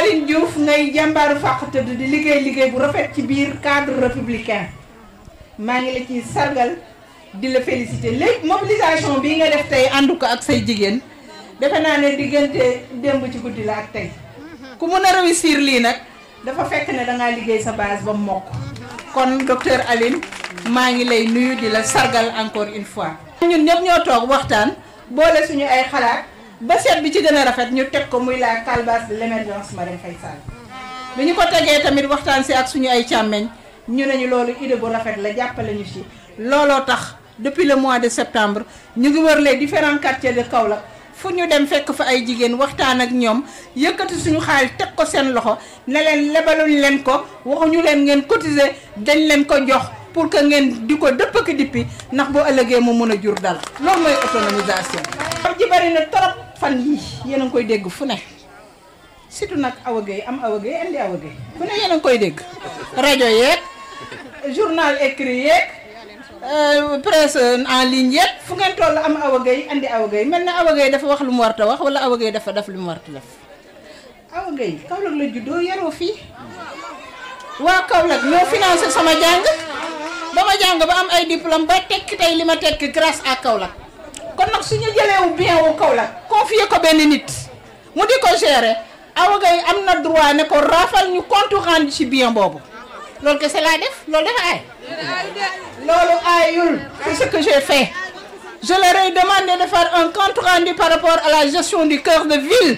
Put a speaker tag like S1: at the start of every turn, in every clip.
S1: Aline Diouf ngay jàmbaaru fàq tëdd di liggéey bu rafet ci biir cadre républicain maa ngi la ciy sargal di la féliciter léegi mobilisation bii nga def tey ànd ko ak say jigéen defe naa ne diggante démb ci guddi la ak tey ku mun a réussir lii nag dafa fekk ne dangaa liggéey sa base ba mokk kon docteur Aline maa ngi lay nuyu di la sargal encore une fois. ñun ñëpp ñoo toog waxtaan boole suñu ay xalaat ba seet bi ci gën a rafet ñu teg ko muy la calebasse de l'émergence Marème Faye Sall bi ñu ko tegee tamit waxtaan si ak suñu ay càmmeñ ñu ne ñu loolu idée bu rafet la jàppale ñu ci looloo tax depuis le mois de septembre ñu ngi wër les différents quartiers de Kaolack fu ñu dem fekk fa ay jigéen waxtaan ak ñoom yëkkati suñu xaalis teg ko seen loxo ne leen lebaluñ leen ko waxuñu leen ngeen cotiser dañ leen ko jox pour que ngeen di ko dëpp ak dippi ndax boo ëllëgee mu mën a jur dal loolu mooy autonomisation. wax ji bari na trop fan yii yéen a ngi koy dégg fu ne surtout nag Awa Gueye am Awa Gueye andi Awa Gueye fu ne yéen a ngi koy dégg rajo yeeg journal écrit yeeg presse en ligne yeeg fu ngeen toll am Awa Gueye andi Awa Gueye mel na Awa Gueye dafa wax lu mu war a wax wala Awa Gueye dafa def lu mu war a def. Awa Gueye Kaolack la juddoo yaroo fii waa Kaolack ñoo financé sama jàng ba ma jàng ba am ay diplôme ba tekki tey li ma tekki grâce à Kaolack kon nag suñu jëleewu bien wu Kaolack confier ko benn nit mu di ko gérer Awa Gueye am na droit ne ko raafal ñu compte rendu ci bien boobu loolu kese laa def loolu dafa aay loolu aayul c'est ce que j'ai fait je leur ai demandé de faire un compte rendu par rapport à la gestion du cœur de ville.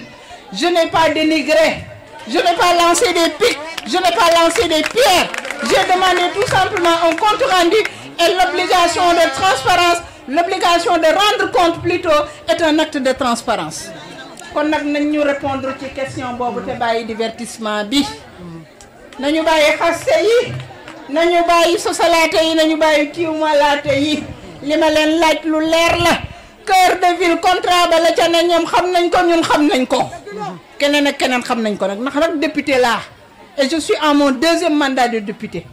S1: Je n'ai pas dénigré, je n'ai pas lancé des pics, je n'ai pas lancé des pierres. J'ai demandé tout simplement un compte rendu et l'obligation de transparence, l'obligation de rendre compte plutôt est un acte de transparence. Kon nak nañ ñu répondre ci question boobu te bàyyi divertissement bi nañu bàyyi xaste yi nañu bàyyi sosalaate yi nañu bàyyi tiwmalaate yi li ma leen laaj lu leer la cœur de ville contrat ba la ca ne ñoom xam nañ ko ñun xam nañ ko keneen ak keneen xam nañ ko nag ndax nag député laa et je suis en mon deuxième mandat de député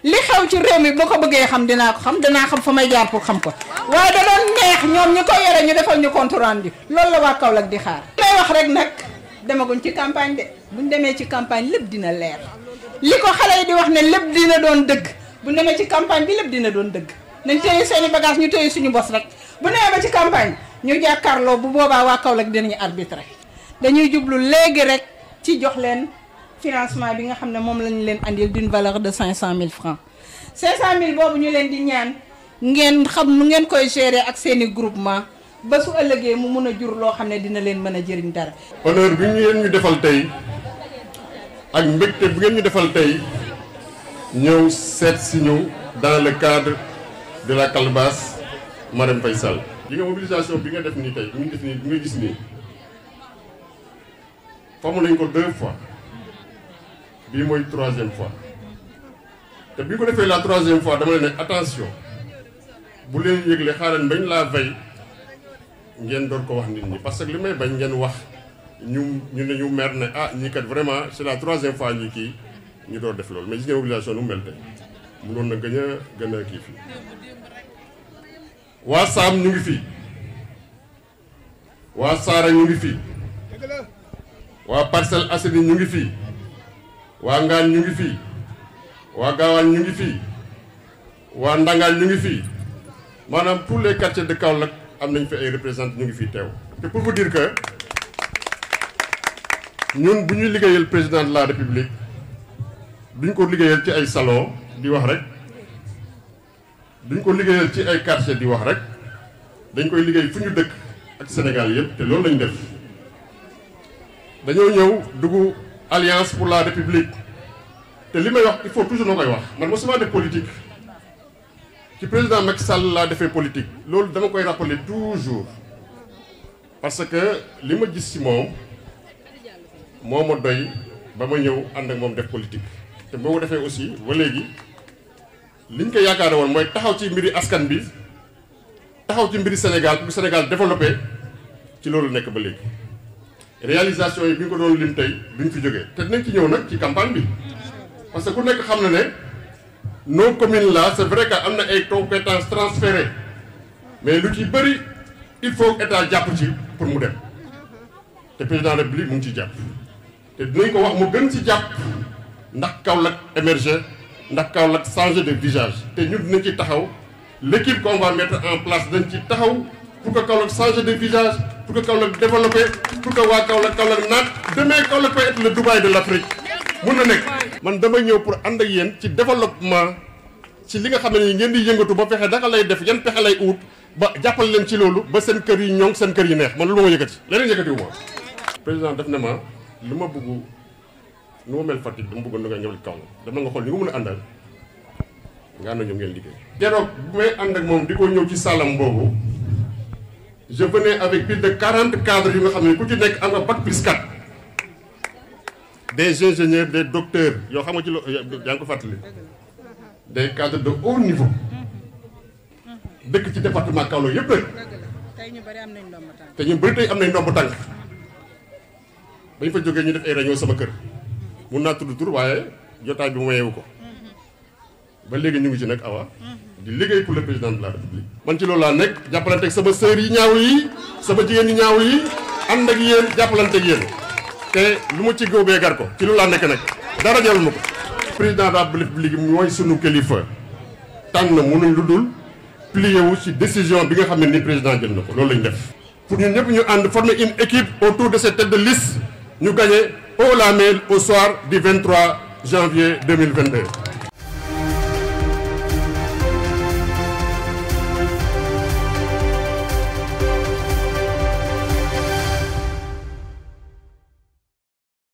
S1: li xew ci réew mi boo ko bëggee xam dinaa ko xam danaa xam fa may jaar pour xam ko waaye da doon neex ñoom ñi ko yore ñu defal ñu compte rendu loolu la waa Kaolack di xaar may wax rek nag demaguñ ci campagne de buñ demee ci campagne lépp dina leer li ko xale yi di wax ne lépp dina doon dëgg buñ demee ci campagne bi lépp dina doon dëgg nañ téye seeni bagage ñu téye suñu bos rek bu nee ba ci campagne ñu jàkkaarloo bu boobaa waa Kaolack dinañu arbitrer dañuy jublu léegi rek ci jox leen financement bi nga xam ne moom lañu leen andil d'une valeur de 500 000 francs 500 000 boobu ñu leen di ñaan ngeen xam nu ngeen koy gérer ak seeni groupement ba su ëllëgee mu mun a jur loo xam ne dina leen mën a jëriñ dara.
S2: honneur bi ngeen ñu defal tey ak mbégte bi ngeen ñu defal tey ñëw seet si ñu dans le cadre de la calebasse Marème Faye Sall. li nga mobilisation bi nga def nii tey bi nga gis nii forme nañ ko 2 fois bii mooy 3e fois te bi ko defee la 3e fois dama leen ne attention bu leen yëgle xaaral bañ la veille ngeen door ko wax nit ñi parce que li may bañ ngeen wax ñu ne ñu mer ne ah ñii kat vraiment c'est la 3e fois ñi kii ñu door def loolu mais gis nga mobilisation nu mu mel tey mënoon na gën a kii fii. waa Saam ñu ngi fii waa Saara ñu ngi fii waa Parcelles Assainies ñu ngi fii waa Ngaan ñu ngi fii waa Gaawaan ñu ngi fii waa Ndangaan ñu ngi fii maanaam tous les quartiers de Kaolack am nañ fi ay représentants ñu ngi fii teew. te pour vous dire que ñun bu ñuy liggéeyal président de la République duñ ko liggéeyal ci ay salon di wax rek. duñ ko liggéeyal ci ay quartier di wax rek dañ koy liggéey fu ñu dëkk ak Sénégal yëpp te loolu lañ def dañoo ñëw dugg alliance pour la république te li may wax il faut toujours noo koy wax man mosuma def politique ci président Macky Sall laa defee politique loolu dama koy rappeler toujours parce que li ma gis ci moom moo ma doy ba ma ñëw ànd ak moom def politique te boo ko defee aussi ba léegi liñ ko yaakaare woon mooy taxaw ci mbiri askan bi taxaw ci mbiri Sénégal pour Sénégal développé ci loolu nekk ba léegi réalisation yi bi ñu ko doon lim tey duñ fi jógee te dinañ ci ñëw nag ci campagne bi parce que ku nekk xam na ne nos communes là c'est vrai que am na ay compétences transférées mais lu ci bëri il faut état jàpp ci pour mu dem te président de la République mu ngi ciy jàpp te te dinañ ko wax mu gën ci jàpp ndax Kaolack émerger ndax Kaolack changer de visage te ñun dinañ ci taxaw l'équipe qu'on va mettre en place dañ ci taxaw pour que Kaolack change de visage pour que Kaolack développe pour que waa Kaolack naat demain Kaolack peut être le Dubaï de l'Afrique mun na nekk. man dama ñëw pour ànd ak yéen ci développement ci li nga xam ne ngeen di yëngatu ba fexe naka lay def yan pexe lay ut ba jàppal leen ci loolu ba seen kër yi ñoŋ seen kër yi neex man lu ma yëkkati leneen yëkkatiwu ma. président def na ma lu ma bëgg nu ma mel Fatick dama bëggoon nga ñëwal Kaolack dama nga xool ni nga mën a àndal nga ànd ñoom ngeen liggéey. keroog bu may ànd ak moom di ko ñëw ci salam boobu je venais avec plus de 40 cadres yu nga xam ne ku ci nekk am nga bac plus 4 des ingénieurs des docteurs yoo xam nga ci yaa ngi ko fàttali des cadres de haut niveau dëkk ci département Kaolack yëpp rek te ñu bëri tey am nañ ndomb tànk bañ fa jógee ñu def ay réunion sama kër mun naa tudd tur waaye jotaay bi mu mayewu ko ba léegi ñu ngi ci nag awa di liggéey pour le président de la république. man ci loolu laa nekk jàppalante ak sama sœur yi ñaaw yi sama jigéen yi ñaaw yi ànd ak yéen jàppalante ak yéen te lu ma ci góobee gar ko ci loolu laa nekk nag dara jarul ma ko. président de la république mooy sunu kilifa tànn mënuñ lu dul plié wu ci décision bi nga xam ne ni président jël na ko loolu lañ def. pour ñun ñëpp ñu ànd former une équipe autour de cette tête de liste ñu gagné haut la main au soir du 23 janvier 2022.